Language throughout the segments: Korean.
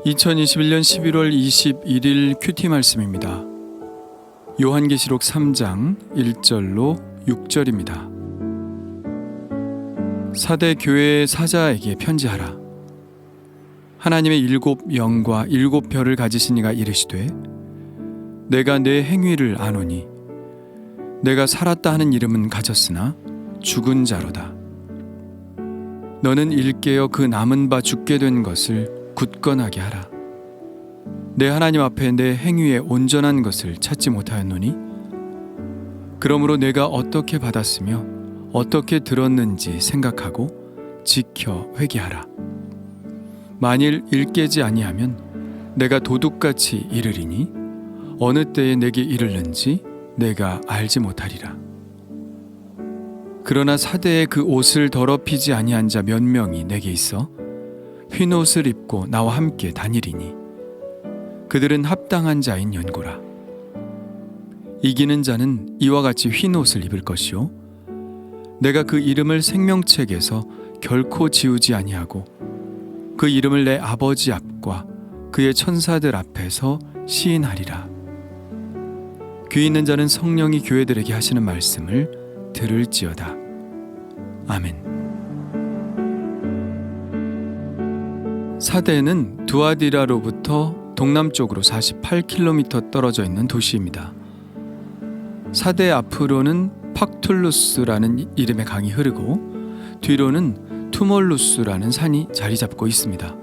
2021년 11월 21일 큐티 말씀입니다. 요한계시록 3장 1절로 6절입니다. 사대 교회의 사자에게 편지하라. 하나님의 일곱 영과 일곱 별을 가지신 이가 이르시되 내가 내 행위를 아노니 내가 살았다 하는 이름은 가졌으나 죽은 자로다. 너는 일깨어 그 남은 바 죽게 된 것을 굳건하게 하라. 내 하나님 앞에 내 행위에 온전한 것을 찾지 못하였노니 그러므로 내가 어떻게 받았으며 어떻게 들었는지 생각하고 지켜 회개하라. 만일 일깨지 아니하면 내가 도둑같이 이르리니 어느 때에 내게 이르는지 내가 알지 못하리라. 그러나 사대에 그 옷을 더럽히지 아니한 자 몇 명이 내게 있어 흰 옷을 입고 나와 함께 다니리니 그들은 합당한 자인 연고라. 이기는 자는 이와 같이 흰 옷을 입을 것이요 내가 그 이름을 생명책에서 결코 지우지 아니하고 그 이름을 내 아버지 앞과 그의 천사들 앞에서 시인하리라. 귀 있는 자는 성령이 교회들에게 하시는 말씀을 들을지어다. 아멘. 사대는 두아디라로부터 동남쪽으로 48km 떨어져 있는 도시입니다. 사대 앞으로는 팍툴루스라는 이름의 강이 흐르고 뒤로는 투몰루스라는 산이 자리 잡고 있습니다.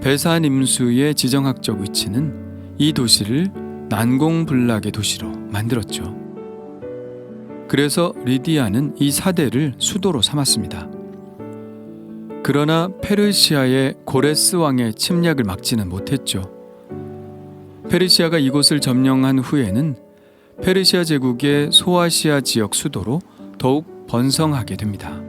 베산 임수의 지정학적 위치는 이 도시를 난공불락의 도시로 만들었죠. 그래서 리디아는 이 사대를 수도로 삼았습니다. 그러나 페르시아의 고레스 왕의 침략을 막지는 못했죠. 페르시아가 이곳을 점령한 후에는 페르시아 제국의 소아시아 지역 수도로 더욱 번성하게 됩니다.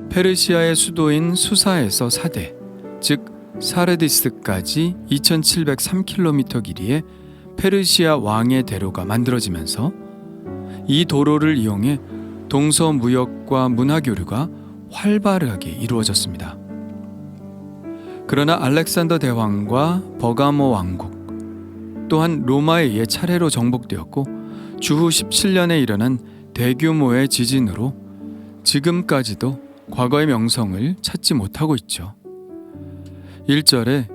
페르시아의 수도인 수사에서 사대, 즉 사르디스까지 2703km 길이의 페르시아 왕의 대로가 만들어지면서 이 도로를 이용해 동서 무역과 문화 교류가 활발하게 이루어졌습니다. 그러나 알렉산더 대왕과 버가모 왕국 또한 로마에 의해 차례로 정복되었고 주후 17년에 일어난 대규모의 지진으로 지금까지도 과거의 명성을 찾지 못하고 있죠. 1절에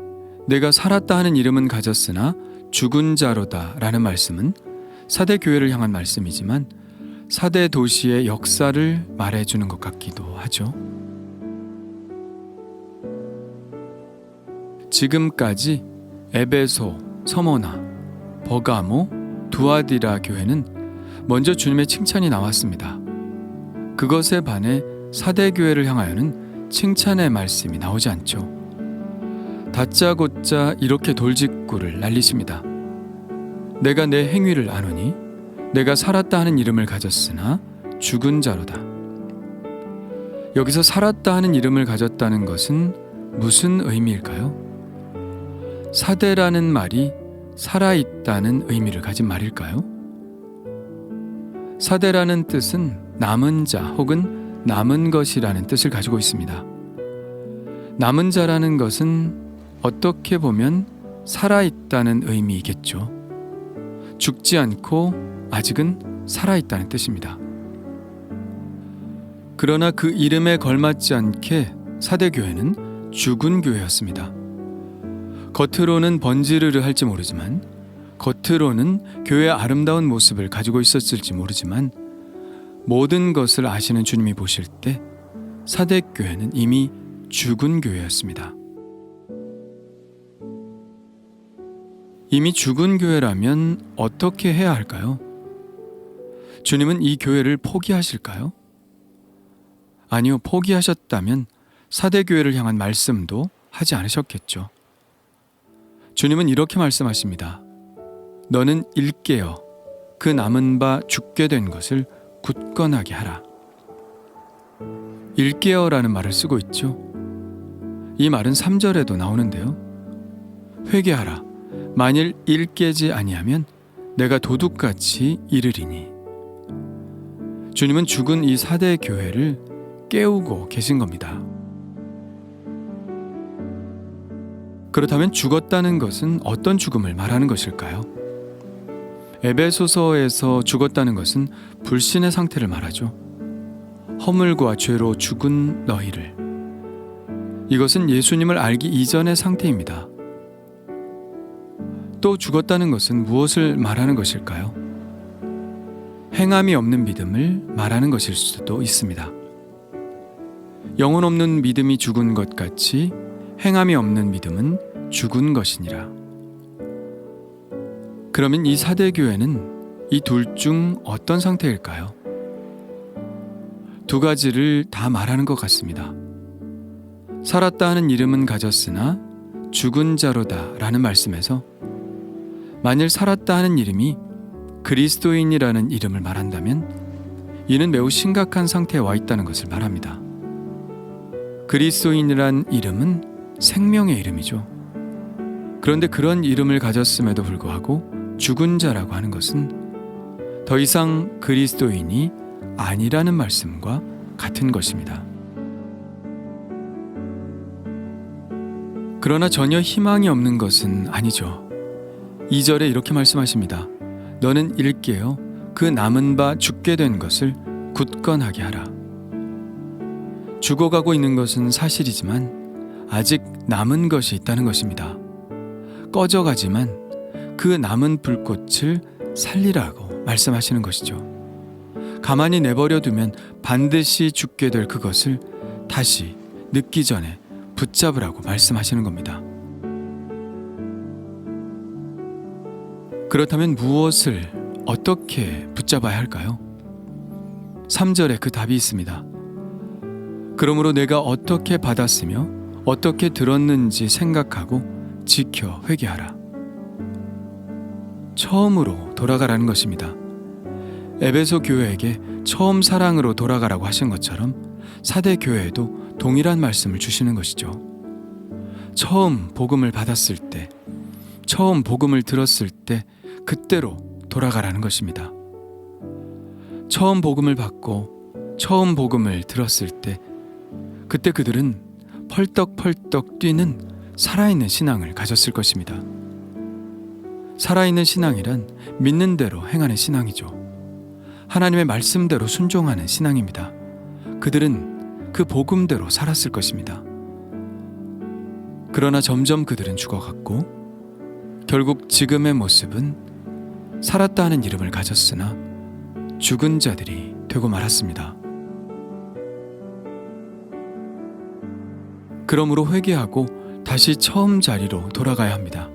내가 살았다 하는 이름은 가졌으나 죽은 자로다 라는 말씀은 사대 교회를 향한 말씀이지만 사대 도시의 역사를 말해주는 것 같기도 하죠. 지금까지 에베소, 서모나, 버가모, 두아디라 교회는 먼저 주님의 칭찬이 나왔습니다. 그것에 반해 사대 교회를 향하여는 칭찬의 말씀이 나오지 않죠. 다짜고짜 이렇게 돌직구를 날리십니다. 내가 내 행위를 아노니 내가 살았다 하는 이름을 가졌으나 죽은 자로다. 여기서 살았다 하는 이름을 가졌다는 것은 무슨 의미일까요? 사대라는 말이 살아있다는 의미를 가진 말일까요? 사대라는 뜻은 남은 자 혹은 남은 것이라는 뜻을 가지고 있습니다. 남은 자라는 것은 어떻게 보면 살아있다는 의미이겠죠. 죽지 않고 아직은 살아있다는 뜻입니다. 그러나 그 이름에 걸맞지 않게 사대교회는 죽은 교회였습니다. 겉으로는 번지르르 할지 모르지만 겉으로는 교회의 아름다운 모습을 가지고 있었을지 모르지만 모든 것을 아시는 주님이 보실 때 사대교회는 이미 죽은 교회였습니다. 이미 죽은 교회라면 어떻게 해야 할까요? 주님은 이 교회를 포기하실까요? 아니요, 포기하셨다면 사대교회를 향한 말씀도 하지 않으셨겠죠. 주님은 이렇게 말씀하십니다. 너는 일깨어 그 남은 바 죽게 된 것을 굳건하게 하라. 일깨어라는 말을 쓰고 있죠. 이 말은 3절에도 나오는데요. 회개하라. 만일 일깨지 아니하면 내가 도둑같이 이르리니. 주님은 죽은 이 사대 교회를 깨우고 계신 겁니다. 그렇다면 죽었다는 것은 어떤 죽음을 말하는 것일까요? 에베소서에서 죽었다는 것은 불신의 상태를 말하죠. 허물과 죄로 죽은 너희를. 이것은 예수님을 알기 이전의 상태입니다. 또 죽었다는 것은 무엇을 말하는 것일까요? 행함이 없는 믿음을 말하는 것일 수도 있습니다. 영혼 없는 믿음이 죽은 것 같이 행함이 없는 믿음은 죽은 것이니라. 그러면 이 사대 교회는 이 둘 중 어떤 상태일까요? 두 가지를 다 말하는 것 같습니다. 살았다 하는 이름은 가졌으나 죽은 자로다 라는 말씀에서 만일 살았다 하는 이름이 그리스도인이라는 이름을 말한다면 이는 매우 심각한 상태에 와 있다는 것을 말합니다. 그리스도인이란 이름은 생명의 이름이죠. 그런데 그런 이름을 가졌음에도 불구하고 죽은 자라고 하는 것은 더 이상 그리스도인이 아니라는 말씀과 같은 것입니다. 그러나 전혀 희망이 없는 것은 아니죠. 2절에 이렇게 말씀하십니다. 너는 일깨어 그 남은 바 죽게 된 것을 굳건하게 하라. 죽어가고 있는 것은 사실이지만 아직 남은 것이 있다는 것입니다. 꺼져가지만 그 남은 불꽃을 살리라고 말씀하시는 것이죠. 가만히 내버려 두면 반드시 죽게 될 그것을 다시 늦기 전에 붙잡으라고 말씀하시는 겁니다. 그렇다면 무엇을 어떻게 붙잡아야 할까요? 3절에 그 답이 있습니다. 그러므로 내가 어떻게 받았으며 어떻게 들었는지 생각하고 지켜 회개하라. 처음으로 돌아가라는 것입니다. 에베소 교회에게 처음 사랑으로 돌아가라고 하신 것처럼 사대 교회에도 동일한 말씀을 주시는 것이죠. 처음 복음을 받았을 때, 처음 복음을 들었을 때 그때로 돌아가라는 것입니다. 처음 복음을 받고 처음 복음을 들었을 때 그때 그들은 펄떡펄떡 뛰는 살아있는 신앙을 가졌을 것입니다. 살아있는 신앙이란 믿는 대로 행하는 신앙이죠. 하나님의 말씀대로 순종하는 신앙입니다. 그들은 그 복음대로 살았을 것입니다. 그러나 점점 그들은 죽어갔고 결국 지금의 모습은 살았다 하는 이름을 가졌으나 죽은 자들이 되고 말았습니다. 그러므로 회개하고 다시 처음 자리로 돌아가야 합니다.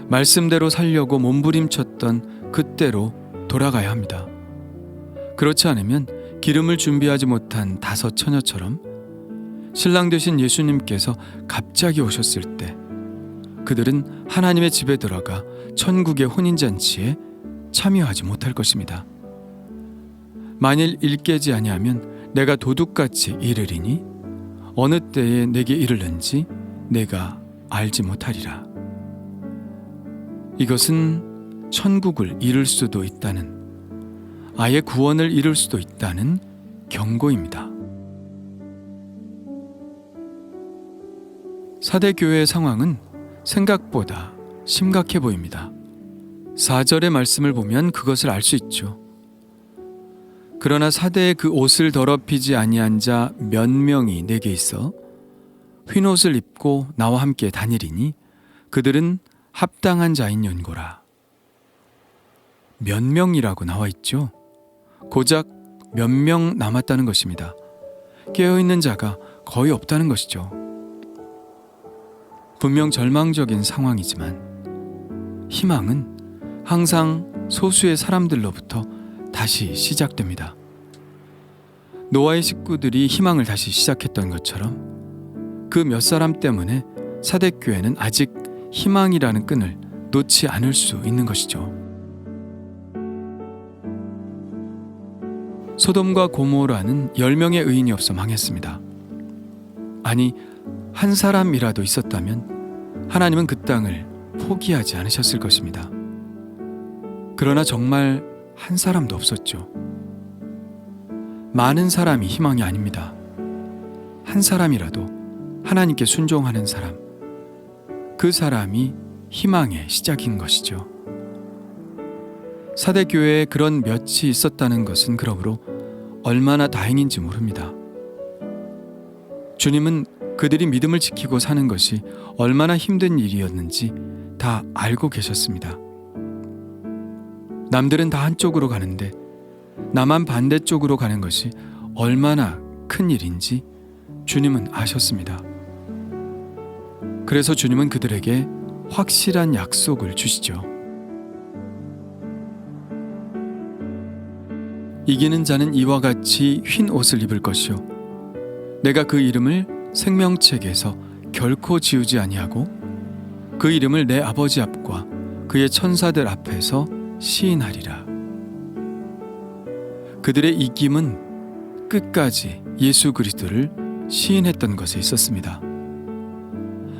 말씀대로 살려고 몸부림쳤던 그때로 돌아가야 합니다. 그렇지 않으면 기름을 준비하지 못한 다섯 처녀처럼 신랑 되신 예수님께서 갑자기 오셨을 때 그들은 하나님의 집에 들어가 천국의 혼인잔치에 참여하지 못할 것입니다. 만일 일깨지 아니하면 내가 도둑같이 이르리니 어느 때에 내게 이르는지 내가 알지 못하리라. 이것은 천국을 잃을 수도 있다는, 아예 구원을 잃을 수도 있다는 경고입니다. 사대 교회의 상황은 생각보다 심각해 보입니다. 4절의 말씀을 보면 그것을 알 수 있죠. 그러나 사대의 그 옷을 더럽히지 아니한 자 몇 명이 내게 있어 흰옷을 입고 나와 함께 다니리니 그들은 합당한 자인 연고라. 몇 명이라고 나와 있죠. 고작 몇 명 남았다는 것입니다. 깨어있는 자가 거의 없다는 것이죠. 분명 절망적인 상황이지만 희망은 항상 소수의 사람들로부터 다시 시작됩니다. 노아의 식구들이 희망을 다시 시작했던 것처럼 그 몇 사람 때문에 사대교회는 아직 희망이라는 끈을 놓지 않을 수 있는 것이죠. 소돔과 고모라는 10명의 의인이 없어 망했습니다. 아니, 한 사람이라도 있었다면 하나님은 그 땅을 포기하지 않으셨을 것입니다. 그러나 정말 한 사람도 없었죠. 많은 사람이 희망이 아닙니다. 한 사람이라도 하나님께 순종하는 사람, 그 사람이 희망의 시작인 것이죠. 사대교회에 그런 몇이 있었다는 것은 그러므로 얼마나 다행인지 모릅니다. 주님은 그들이 믿음을 지키고 사는 것이 얼마나 힘든 일이었는지 다 알고 계셨습니다. 남들은 다 한쪽으로 가는데 나만 반대쪽으로 가는 것이 얼마나 큰 일인지 주님은 아셨습니다. 그래서 주님은 그들에게 확실한 약속을 주시죠. 이기는 자는 이와 같이 흰 옷을 입을 것이요 내가 그 이름을 생명책에서 결코 지우지 아니하고 그 이름을 내 아버지 앞과 그의 천사들 앞에서 시인하리라. 그들의 이김은 끝까지 예수 그리스도를 시인했던 것에 있었습니다.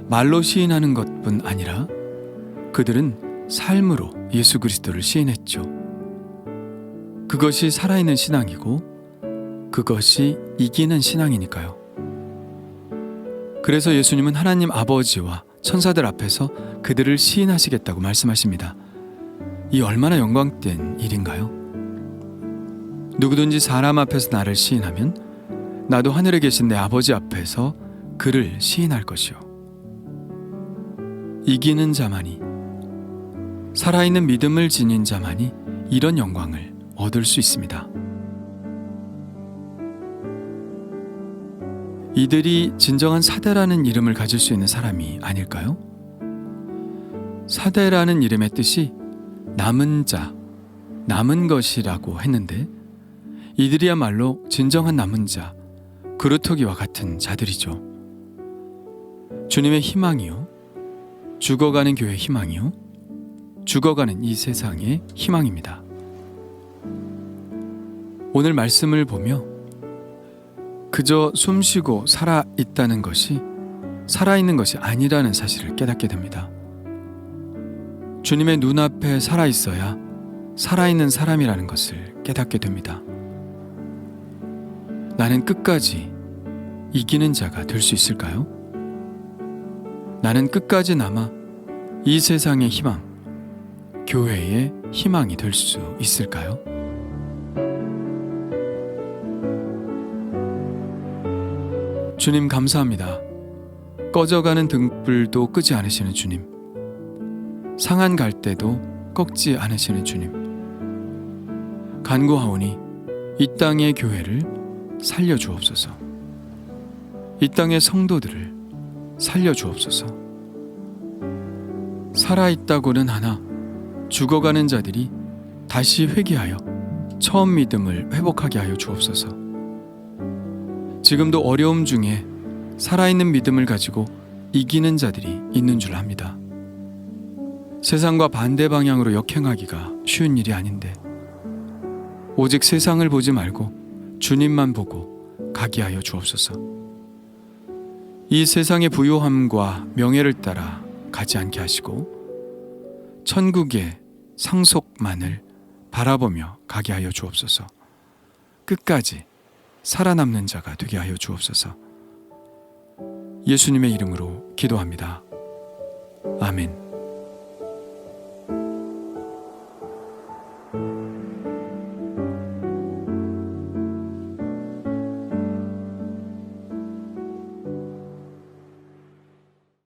말로 시인하는 것뿐 아니라 그들은 삶으로 예수 그리스도를 시인했죠. 그것이 살아있는 신앙이고 그것이 이기는 신앙이니까요. 그래서 예수님은 하나님 아버지와 천사들 앞에서 그들을 시인하시겠다고 말씀하십니다. 이 얼마나 영광된 일인가요? 누구든지 사람 앞에서 나를 시인하면 나도 하늘에 계신 내 아버지 앞에서 그를 시인할 것이요. 이기는 자만이, 살아있는 믿음을 지닌 자만이 이런 영광을 얻을 수 있습니다. 이들이 진정한 사대라는 이름을 가질 수 있는 사람이 아닐까요? 사대라는 이름의 뜻이 남은 자, 남은 것이라고 했는데 이들이야말로 진정한 남은 자, 그루터기와 같은 자들이죠. 주님의 희망이요, 죽어가는 교회의 희망이요, 죽어가는 이 세상의 희망입니다. 오늘 말씀을 보며 그저 숨쉬고 살아있다는 것이 살아있는 것이 아니라는 사실을 깨닫게 됩니다. 주님의 눈앞에 살아있어야 살아있는 사람이라는 것을 깨닫게 됩니다. 나는 끝까지 이기는 자가 될 수 있을까요? 나는 끝까지 남아 이 세상의 희망, 교회의 희망이 될 수 있을까요? 주님 감사합니다. 꺼져가는 등불도 끄지 않으시는 주님, 상한 갈대도 꺾지 않으시는 주님, 간구하오니 이 땅의 교회를 살려주옵소서. 이 땅의 성도들을 살려주옵소서. 살아있다고는 하나 죽어가는 자들이 다시 회개하여 처음 믿음을 회복하게 하여 주옵소서. 지금도 어려움 중에 살아있는 믿음을 가지고 이기는 자들이 있는 줄 압니다. 세상과 반대 방향으로 역행하기가 쉬운 일이 아닌데 오직 세상을 보지 말고 주님만 보고 가게 하여 주옵소서. 이 세상의 부요함과 명예를 따라 가지 않게 하시고 천국의 상속만을 바라보며 가게 하여 주옵소서. 끝까지 살아남는 자가 되게 하여 주옵소서. 예수님의 이름으로 기도합니다. 아멘.